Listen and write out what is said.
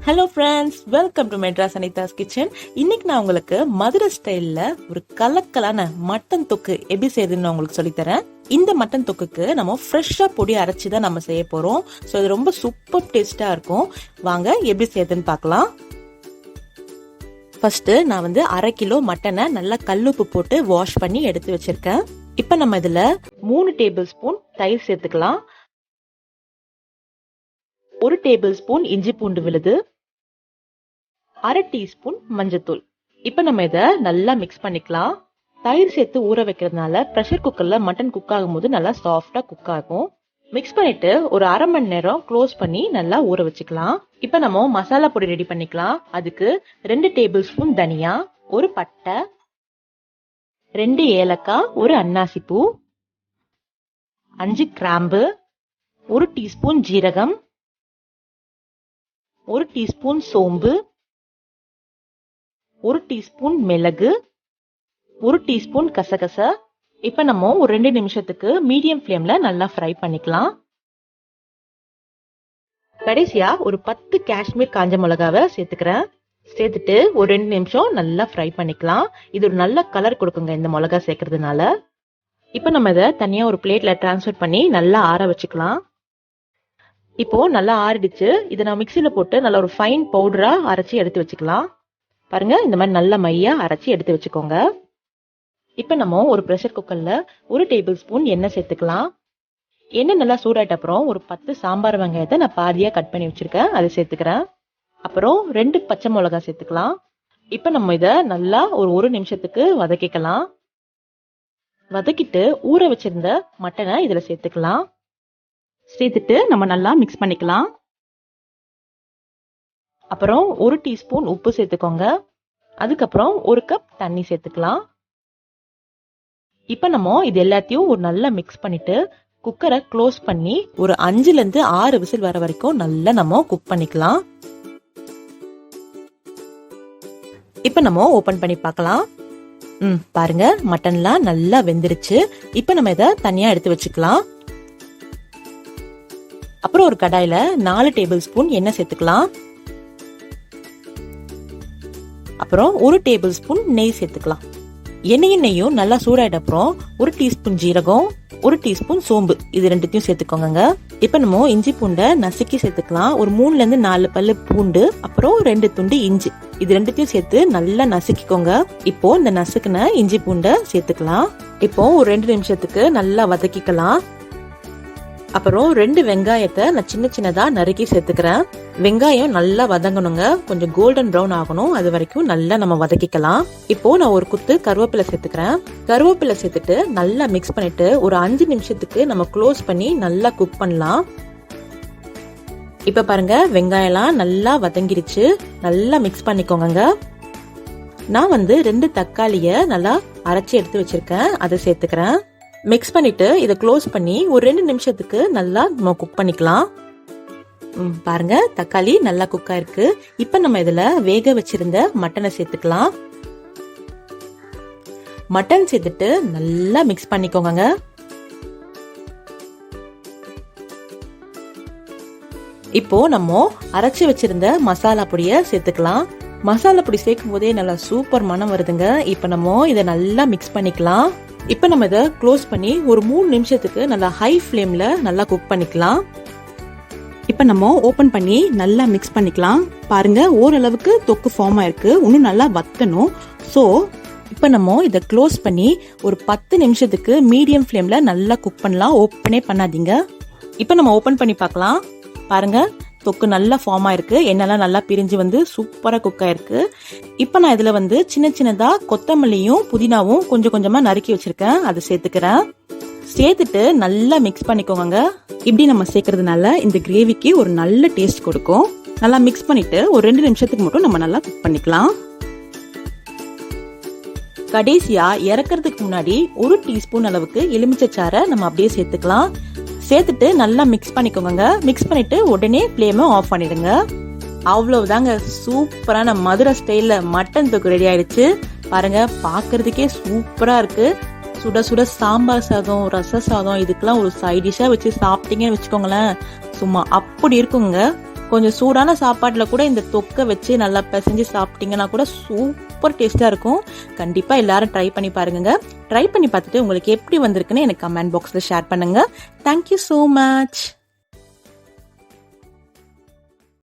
Hello friends, welcome to Madras Anitha's kitchen. இன்னைக்கு நான் உங்களுக்கு மதுரை ஸ்டைல்ல ஒரு கலக்கலான மட்டன் தொக்கு எப்படி செய்யுதுன்னு உங்களுக்கு சொல்லித்தரேன். இந்த மட்டன் தொக்குக்கு நம்ம ஃப்ரெஷ்ஷா பொடி அரைச்சி தான் நம்ம செய்ய போறோம். ஸோ இது ரொம்ப சூப்பர் டேஸ்டா இருக்கும். வாங்க எப்படி செய்யுதுன்னு பார்க்கலாம். ஃபர்ஸ்ட் நான் வந்து 1/2 கிலோ மட்டனை நல்லா கல்லுப்பு போட்டு வாஷ் பண்ணி எடுத்து வச்சிருக்கேன். இப்ப நம்ம இதுல 3 டேபிள் ஸ்பூன் தயிர் சேர்த்துக்கலாம். 1 டேபிள் ஸ்பூன் இஞ்சி பூண்டு விழுது, 1/2 டீஸ்பூன் மஞ்சத்தூள். இப்ப நம்ம இத நல்லா மிக்ஸ் பண்ணிக்கலாம். தயிர் சேர்த்து ஊற வைக்கிறதுனால பிரஷர் குக்கர்ல மட்டன் குக் ஆகும் போது நல்லா சாஃப்டா குக் ஆகும். மிக்ஸ் பண்ணிட்டு ஒரு 1/2 மணி நேரம் க்ளோஸ் பண்ணி நல்லா ஊற வச்சுக்கலாம். இப்ப நம்ம மசாலா பொடி ரெடி பண்ணிக்கலாம். அதுக்கு 2 டேபிள் ஸ்பூன் தனியா, 1 பட்டை, 2 ஏலக்காய், 1 அன்னாசி பூ, 5 கிராம்பு, 1 டீஸ்பூன் ஜீரகம், 1 டீஸ்பூன் சோம்பு, 1 டீஸ்பூன் மிளகு, 1 டீஸ்பூன் கசகசா. இப்ப நம்ம ஒரு 2 நிமிஷத்துக்கு மீடியம் ஃப்ளேம்ல நல்லா ஃப்ரை பண்ணிக்கலாம். கடைசியா ஒரு 10 காஷ்மீர் காஞ்ச மிளகாவை சேர்த்துக்கிறேன். சேர்த்துட்டு ஒரு 2 நிமிஷம் நல்லா ஃப்ரை பண்ணிக்கலாம். இது ஒரு நல்ல கலர் கொடுக்குங்க இந்த மிளகா சேர்க்கறதுனால. இப்ப நம்ம இதை தனியா ஒரு பிளேட்ல டிரான்ஸ்ஃபர் பண்ணி நல்லா ஆற வச்சுக்கலாம். இப்போ நல்லா ஆறிடுச்சு. இதை நான் மிக்சியில போட்டு நல்லா ஒரு ஃபைன் பவுடரா அரைச்சி எடுத்து வச்சுக்கலாம். பாருங்க, இந்த மாதிரி நல்ல மையா அரைச்சி எடுத்து வச்சுக்கோங்க. இப்ப நம்ம ஒரு பிரஷர் குக்கர்ல 1 டேபிள் ஸ்பூன் எண்ணெய் சேர்த்துக்கலாம். எண்ணெய் நல்லா சூடாயிட்ட அப்புறம் ஒரு 10 சாம்பார் வெங்காயத்தை நான் பாதியா கட் பண்ணி வச்சிருக்கேன், அதை சேர்த்துக்கிறேன். அப்புறம் 2 பச்சை மிளகாய் சேர்த்துக்கலாம். இப்ப நம்ம இதை நல்லா ஒரு 1 நிமிஷத்துக்கு வதக்கிக்கலாம். வதக்கிட்டு ஊற வச்சிருந்த மட்டனை இதுல சேர்த்துக்கலாம். சேர்த்துட்டு நம்ம நல்லா மிக்ஸ் பண்ணிக்கலாம். அப்புறம் 1 டீஸ்பூன் உப்பு சேர்த்துக்கோங்க. அதுக்கப்புறம் 1 கப் தண்ணி சேர்த்துக்கலாம். இப்ப நம்ம இது எல்லாத்தையும் ஒரு நல்லா மிக்ஸ் பண்ணிட்டு குக்கரை க்ளோஸ் பண்ணி ஒரு 5ல இருந்து 6 விசில் வர வரைக்கும் நல்லா நம்ம குக் பண்ணிக்கலாம். இப்ப நம்ம ஓபன் பண்ணி பார்க்கலாம். பாருங்க, மட்டன்லாம் நல்லா வெந்துருச்சு. இப்ப நம்ம இதை தனியா எடுத்து வச்சுக்கலாம். அப்புறம் ஒரு கடாயில 4 டேபிள் ஸ்பூன் எண்ணெய் சேர்த்துக்கலாம். அப்புறம் 1 டேபிள் ஸ்பூன் நெய் சேர்த்துக்கலாம். எண்ணெயும் நல்லா சூடாயிட்ட அப்புறம் 1 டீஸ்பூன் ஜீரகம், 1 டீஸ்பூன் சோம்பு, இது ரெண்டுத்தையும் சேர்த்துக்கோங்க. இப்ப நம்ம இஞ்சி பூண்டை நசுக்கி சேர்த்துக்கலாம். ஒரு 3ல இருந்து 4 பல்லு பூண்டு, அப்புறம் 2 துண்டு இஞ்சி, இது ரெண்டுத்தையும் சேர்த்து நல்லா நசுக்கிக்கோங்க. இப்போ இந்த நசுக்குன இஞ்சி பூண்டை சேர்த்துக்கலாம். இப்போ ஒரு 2 நிமிஷத்துக்கு நல்லா வதக்கிக்கலாம். அப்புறம் 2 வெங்காயத்தை நான் சின்ன சின்னதா நறுக்கி சேர்த்துக்கிறேன். வெங்காயம் நல்லா வதங்கணுங்க, கொஞ்சம் கோல்டன் ப்ரௌன் ஆகணும், அது வரைக்கும் நல்லா நம்ம வதக்கிக்கலாம். இப்போ நான் ஒரு குத்து கருவேப்பிலை சேர்த்துக்கிறேன். கருவேப்பிலை சேர்த்துட்டு நல்லா மிக்ஸ் பண்ணிட்டு ஒரு 5 நிமிஷத்துக்கு நம்ம க்ளோஸ் பண்ணி நல்லா குக் பண்ணலாம். இப்ப பாருங்க, வெங்காயம்லாம் நல்லா வதங்கிருச்சு. நல்லா மிக்ஸ் பண்ணிக்கோங்க. நான் வந்து 2 தக்காளிய நல்லா அரைச்சி எடுத்து வச்சிருக்கேன், அதை சேர்த்துக்கிறேன். மிக்ஸ் பண்ணிட்டு இதை க்ளோஸ் பண்ணி ஒரு 2 நிமிஷத்துக்கு நல்லா நம்ம குக் பண்ணிக்கலாம். பாருங்க, தக்காளி நல்லா குக் ஆயிருக்கு. இப்ப நம்ம இதுல வேக வச்சிருந்த மட்டனை சேர்த்துக்கலாம். மட்டன் சேர்த்துட்டு நல்லா மிக்ஸ் பண்ணிக்கோங்க. இப்போ நம்ம அரைச்சி வச்சிருந்த மசாலா பொடியை சேர்த்துக்கலாம். மசாலா பொடி சேர்க்கும் போதே நல்லா சூப்பர் மனம் வருதுங்க. இப்ப நம்ம இதை நல்லா மிக்ஸ் பண்ணிக்கலாம். இப்ப நம்ம இதை க்ளோஸ் பண்ணி ஒரு 3 நிமிஷத்துக்கு நல்லா ஹை ஃப்ளேம்ல நல்லா குக் பண்ணிக்கலாம். இப்ப நம்ம ஓபன் பண்ணி நல்லா மிக்ஸ் பண்ணிக்கலாம். பாருங்க, ஓரளவுக்கு தொக்கு ஃபார்ம் ஆயிருக்கு, இன்னும் நல்லா வத்தணும். சோ இப்ப நம்ம இதை க்ளோஸ் பண்ணி ஒரு 10 நிமிஷத்துக்கு மீடியம் ஃப்ளேம்ல நல்லா குக் பண்ணலாம். ஓப்பனே பண்ணாதீங்க. இப்ப நம்ம ஓபன் பண்ணி பார்க்கலாம். பாருங்க, தொக்கு நல்லா ஃபார்ம் ஆயிருக்கு, எண்ணெய்லாம் நல்லா பிரிஞ்சு வந்து சூப்பரா குக் ஆயிருக்கு. இப்ப நான் இதுல வந்து சின்ன சின்னதா கொத்தமல்லியும் புதினாவும் கொஞ்சம் கொஞ்சமா நறுக்கி வச்சிருக்கேன், அதை சேர்த்துக்கிறேன். சேர்த்துட்டு நல்லா மிக்ஸ் பண்ணிக்கோங்க. இப்படி நம்ம சேர்க்கறதுனால இந்த கிரேவிக்கு ஒரு நல்ல டேஸ்ட் கொடுக்கும். நல்லா மிக்ஸ் பண்ணிட்டு ஒரு 2 நிமிஷத்துக்கு மட்டும் நம்ம நல்லா குக் பண்ணிக்கலாம். கடைசியா இறக்குறதுக்கு முன்னாடி 1 டீஸ்பூன் அளவுக்கு எலுமிச்சை சாறை நம்ம அப்படியே சேர்த்துக்கலாம். சேர்த்துட்டு நல்லா மிக்ஸ் பண்ணிக்கோங்க. மிக்ஸ் பண்ணிட்டு உடனே ஃப்ளேமை ஆஃப் பண்ணிடுங்க. அவ்வளவுதாங்க, சூப்பரான மதுரை ஸ்டைல்ல மட்டன் தொக்கு ரெடி ஆயிடுச்சு. பாருங்க, பாக்குறதுக்கே சூப்பரா இருக்கு. சுட சுட சாம்பார் சாதம், ரச சாதம், இதுக்கெல்லாம் ஒரு சைட் டிஷ்ஷா வச்சு சாப்பிட்டீங்கன்னு வச்சுக்கோங்களேன், சும்மா அப்படி இருக்குங்க. கொஞ்சம் சூடான சாப்பாட்டுல கூட இந்த தொக்கை வச்சு நல்லா பிசைஞ்சு சாப்பிட்டீங்கன்னா கூட சூப்பர் டேஸ்டா இருக்கும். கண்டிப்பா எல்லாரும் ட்ரை பண்ணி பாருங்க. ட்ரை பண்ணி பார்த்துட்டு உங்களுக்கு எப்படி வந்திருக்குன்னு எனக்கு கமெண்ட் பாக்ஸ்ல ஷேர் பண்ணுங்க. Thank you so much.